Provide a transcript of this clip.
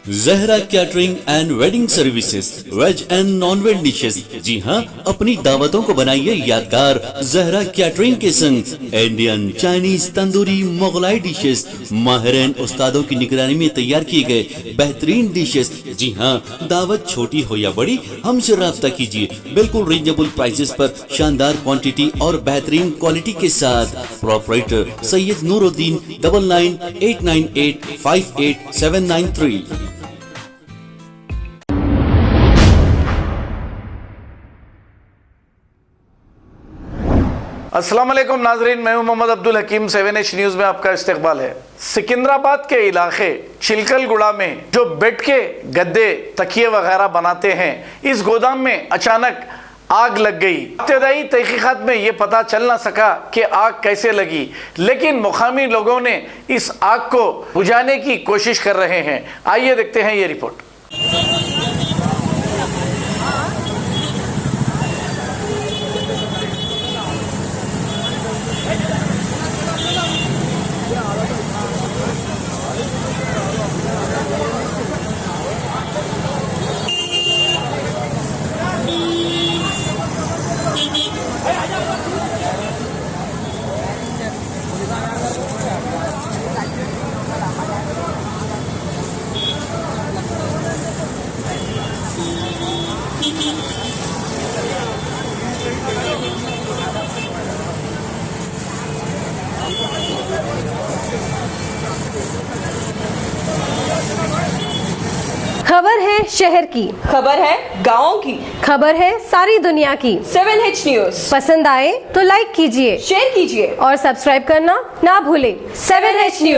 Zahra catering and wedding services, veg and non veg dishes. जी हाँ, अपनी दावतों को बनाइए यादगार जहरा कैटरिंग के संग। Indian, Chinese, tandoori, Mughlai dishes माहिरीन उस्तादों की निगरानी में तैयार किए गए बेहतरीन डिशेस। जी हाँ, दावत छोटी हो या बड़ी, हमसे राब्ता कीजिए। बिल्कुल रीजनेबल प्राइसेस पर शानदार क्वांटिटी और बेहतरीन क्वालिटी के साथ। प्रोपराइटर सैयद नूरुद्दीन 9989858793। अस्सलाम वालेकुम नाजरीन, मैं हूं मोहम्मद अब्दुल हकीम। 7H न्यूज़ में आपका इस्तकबाल है। सिकंदराबाद के इलाके चिलकलगुड़ा में जो बेड के गद्दे, तकिए वगैरह बनाते हैं, इस गोदाम में अचानक आग लग गई। इब्तदाई तहकीकात में ये पता चल ना सका कि आग कैसे लगी, लेकिन मुकामी लोगों ने इस आग को बुझाने की कोशिश कर रहे हैं। आइए देखते हैं ये रिपोर्ट। खबर है शहर की, खबर है गाँव की, खबर है सारी दुनिया की। 7H न्यूज़ पसंद आए तो लाइक कीजिए, शेयर कीजिए और सब्सक्राइब करना ना भूलें। 7H news.